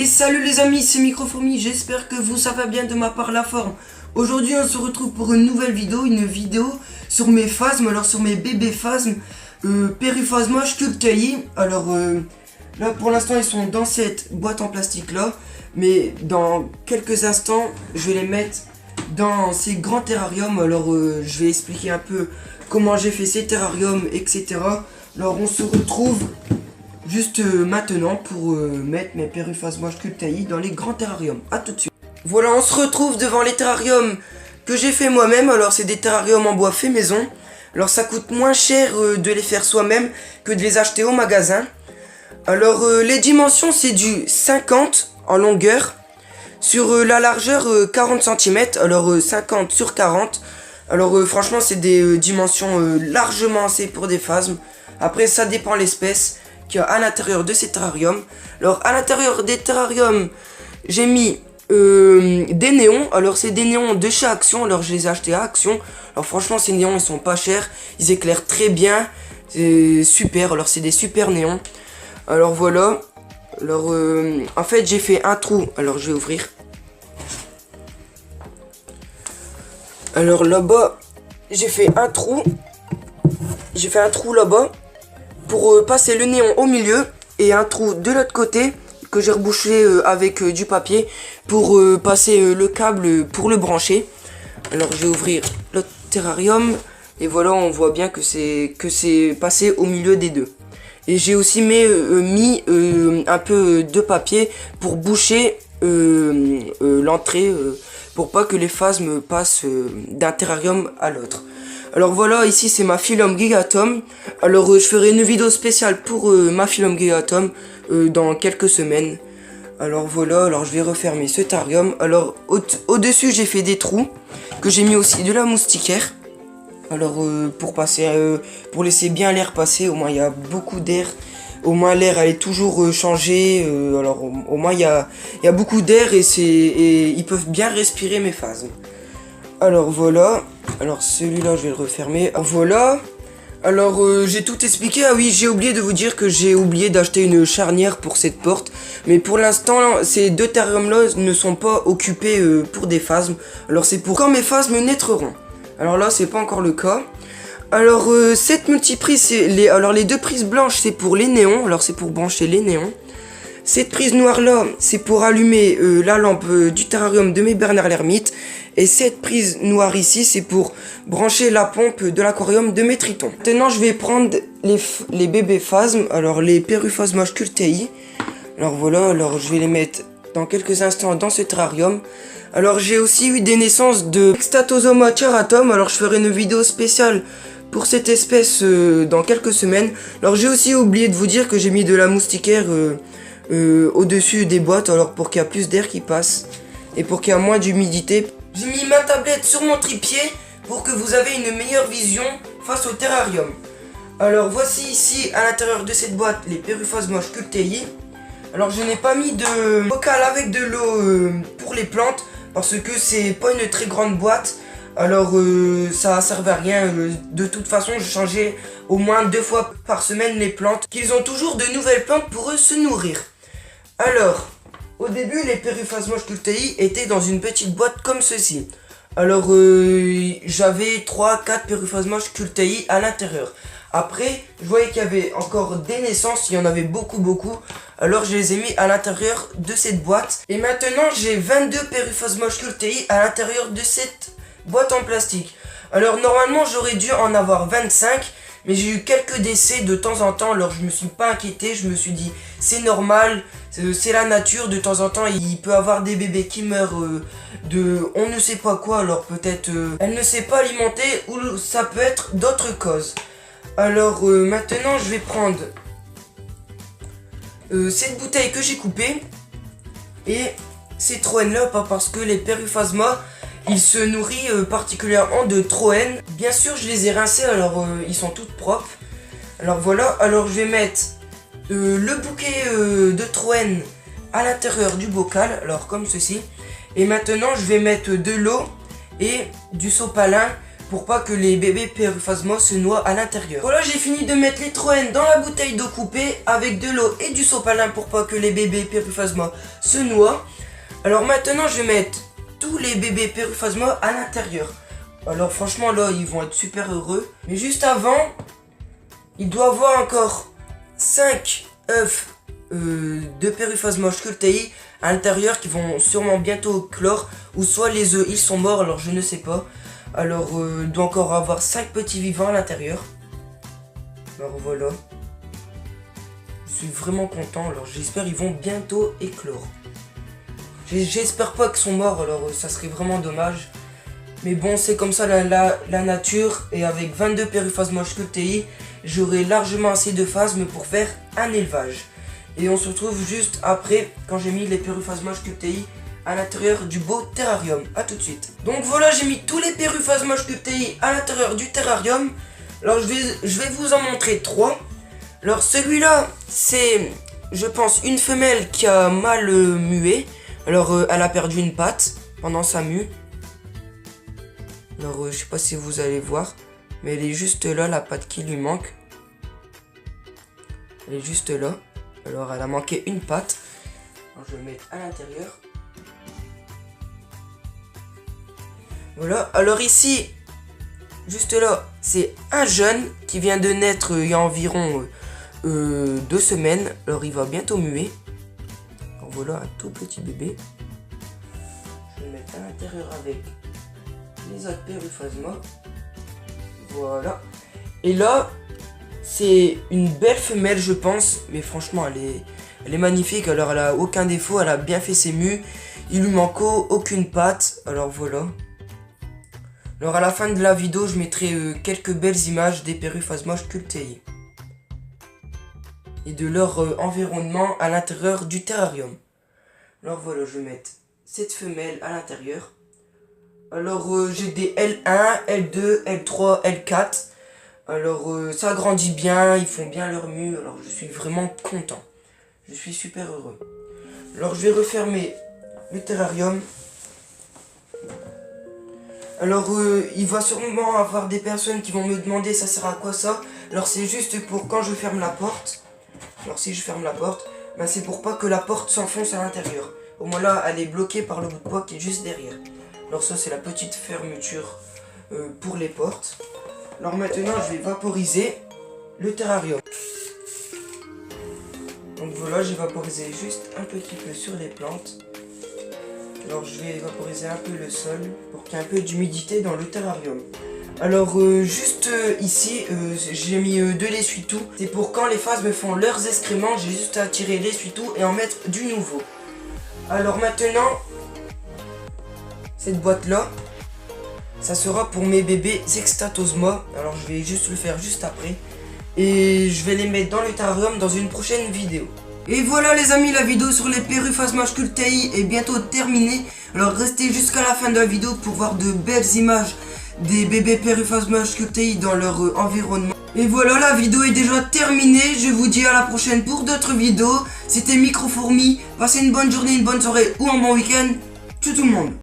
Et salut les amis, c'est Microfourmi, j'espère que vous ça va bien de ma part la forme. Aujourd'hui on se retrouve pour une nouvelle vidéo, sur mes phasmes, alors sur mes bébés phasmes, Périphasma Sculptei. Alors là pour l'instant ils sont dans cette boîte en plastique là, mais dans quelques instants je vais les mettre dans ces grands terrariums. Alors je vais expliquer un peu comment j'ai fait ces terrariums, etc. Alors on se retrouve juste maintenant pour mettre mes Périphasma Sculptei dans les grands terrariums. A tout de suite. Voilà, on se retrouve devant les terrariums que j'ai fait moi-même. Alors c'est des terrariums en bois fait maison. Alors ça coûte moins cher de les faire soi-même que de les acheter au magasin. Alors les dimensions c'est du 50 en longueur. Sur la largeur 40 cm. Alors 50 sur 40. Alors franchement c'est des dimensions largement assez pour des phasmes. Après ça dépend l'espèce qu'il y a à l'intérieur de ces terrariums. Alors à l'intérieur des terrariums j'ai mis des néons. Alors c'est des néons de chez Action. Alors je les ai achetés à Action. Alors franchement ces néons ils sont pas chers, ils éclairent très bien, c'est super. Alors c'est des super néons. Alors voilà. Alors en fait j'ai fait un trou. Alors je vais ouvrir. Alors là-bas j'ai fait un trou. J'ai fait un trou là-bas pour passer le néon au milieu, et un trou de l'autre côté que j'ai rebouché avec du papier pour passer le câble pour le brancher. Alors je vais ouvrir l'autre terrarium et voilà, on voit bien que c'est passé au milieu des deux. Et j'ai aussi mis un peu de papier pour boucher l'entrée pour pas que les phasmes passent d'un terrarium à l'autre. Alors voilà, ici c'est ma Phylum Gigatom. Alors je ferai une vidéo spéciale pour ma Phylum Gigatom dans quelques semaines. Alors voilà, alors je vais refermer ce terrarium. Alors au-dessus j'ai fait des trous que j'ai mis aussi de la moustiquaire. Alors pour laisser bien l'air passer, au moins il y a beaucoup d'air. Au moins l'air elle est toujours changée. Alors au moins il y a beaucoup d'air et ils peuvent bien respirer mes phasmes. Alors voilà, alors celui-là je vais le refermer. Voilà, alors j'ai tout expliqué. Ah oui, j'ai oublié de vous dire que j'ai oublié d'acheter une charnière pour cette porte. Mais pour l'instant, ces deux terrariums-là ne sont pas occupés pour des phasmes. Alors c'est pour quand mes phasmes naîtront. Alors là, c'est pas encore le cas. Alors cette multiprise, les deux prises blanches, c'est pour les néons. Alors c'est pour brancher les néons. Cette prise noire là, c'est pour allumer la lampe du terrarium de mes Bernard l'Ermite. Et cette prise noire ici, c'est pour brancher la pompe de l'aquarium de mes tritons. Maintenant, je vais prendre les bébés phasmes, alors les Périphasma Sculptei. Alors voilà, alors je vais les mettre dans quelques instants dans ce terrarium. Alors j'ai aussi eu des naissances de Statosoma charatum. Alors je ferai une vidéo spéciale pour cette espèce dans quelques semaines. Alors j'ai aussi oublié de vous dire que j'ai mis de la moustiquaire au-dessus des boîtes, alors pour qu'il y a plus d'air qui passe et pour qu'il y a moins d'humidité. J'ai mis ma tablette sur mon trépied pour que vous avez une meilleure vision face au terrarium. Alors voici ici à l'intérieur de cette boîte les Périphasma Sculptei. Alors je n'ai pas mis de bocal avec de l'eau pour les plantes parce que c'est pas une très grande boîte. Alors ça servait à rien. De toute façon je changeais au moins 2 fois par semaine les plantes, qu'ils ont toujours de nouvelles plantes pour eux se nourrir. Alors au début les Périphasma Sculptei étaient dans une petite boîte comme ceci. Alors j'avais 3-4 Périphasma Sculptei à l'intérieur. Après je voyais qu'il y avait encore des naissances, il y en avait beaucoup. Alors je les ai mis à l'intérieur de cette boîte. Et maintenant j'ai 22 Périphasma Sculptei à l'intérieur de cette boîte en plastique. Alors normalement j'aurais dû en avoir 25, mais j'ai eu quelques décès de temps en temps. Alors je me suis pas inquiété, je me suis dit c'est normal, c'est la nature, de temps en temps il peut avoir des bébés qui meurent de on ne sait pas quoi. Alors peut-être elle ne s'est pas alimentée, ou ça peut être d'autres causes. Alors maintenant je vais prendre cette bouteille que j'ai coupée et ces troènes là, pas parce que les Périphasma ils se nourrissent particulièrement de troènes. Bien sûr je les ai rincés, alors ils sont toutes propres. Alors voilà, alors je vais mettre le bouquet de troènes à l'intérieur du bocal, alors comme ceci. Et maintenant je vais mettre de l'eau et du sopalin pour pas que les bébés Périphasma se noient à l'intérieur. Voilà, j'ai fini de mettre l'électroène dans la bouteille d'eau coupée avec de l'eau et du sopalin pour pas que les bébés Périphasma se noient. Alors maintenant, je vais mettre tous les bébés Périphasma à l'intérieur. Alors franchement, là, ils vont être super heureux. Mais juste avant, il doit y avoir encore 5 œufs de Périphasma sculptei à l'intérieur qui vont sûrement bientôt clore. Ou soit les œufs, ils sont morts, alors je ne sais pas. Alors, il doit encore avoir 5 petits vivants à l'intérieur. Alors voilà. Je suis vraiment content. Alors j'espère qu'ils vont bientôt éclore. J'espère pas qu'ils sont morts, alors ça serait vraiment dommage. Mais bon, c'est comme ça la nature. Et avec 22 Périphasma sculptei, j'aurai largement assez de phasmes pour faire un élevage. Et on se retrouve juste après, quand j'ai mis les Périphasma sculptei à l'intérieur du beau terrarium. A tout de suite. Donc voilà, j'ai mis tous les Périphasma sculptei à l'intérieur du terrarium. Alors je vais vous en montrer 3. Alors celui-là, c'est, je pense, une femelle qui a mal mué. Alors elle a perdu une patte pendant sa mue. Alors je sais pas si vous allez voir, mais elle est juste là, la patte qui lui manque. Elle est juste là. Alors elle a manqué une patte. Alors, je vais le mettre à l'intérieur. Voilà, alors ici, juste là, c'est un jeune qui vient de naître il y a environ 2 semaines. Alors il va bientôt muer. Alors voilà, un tout petit bébé. Je vais le mettre à l'intérieur avec les autres Périphasma. Voilà. Et là, c'est une belle femelle, je pense. Mais franchement, elle est magnifique. Alors elle a aucun défaut, elle a bien fait ses mues. Il lui manque aucune patte. Alors voilà. Alors à la fin de la vidéo, je mettrai quelques belles images des Périphasma sculptei et de leur environnement à l'intérieur du terrarium. Alors voilà, je vais mettre cette femelle à l'intérieur. Alors j'ai des L1, L2, L3, L4. Alors ça grandit bien, ils font bien leur mue. Alors je suis vraiment content. Je suis super heureux. Alors je vais refermer le terrarium. Alors il va sûrement avoir des personnes qui vont me demander ça sert à quoi ça. Alors c'est juste pour quand je ferme la porte. Alors si je ferme la porte, ben, c'est pour pas que la porte s'enfonce à l'intérieur. Au moins là elle est bloquée par le bout de bois qui est juste derrière. Alors ça c'est la petite fermeture pour les portes. Alors maintenant je vais vaporiser le terrarium. Donc voilà, j'ai vaporisé juste un petit peu sur les plantes. Alors je vais vaporiser un peu le sol pour qu'il y ait un peu d'humidité dans le terrarium. Alors juste ici, j'ai mis de l'essuie-tout. C'est pour quand les phasmes font leurs excréments, j'ai juste à tirer l'essuie-tout et en mettre du nouveau. Alors maintenant, cette boîte-là, ça sera pour mes bébés Zextatosma. Alors je vais juste le faire juste après. Et je vais les mettre dans le terrarium dans une prochaine vidéo. Et voilà les amis, la vidéo sur les Périphasma sculptei est bientôt terminée. Alors restez jusqu'à la fin de la vidéo pour voir de belles images des bébés Périphasma sculptei dans leur environnement. Et voilà, la vidéo est déjà terminée. Je vous dis à la prochaine pour d'autres vidéos. C'était Microfourmi. Passez une bonne journée, une bonne soirée ou un bon week-end. Ciao tout le monde.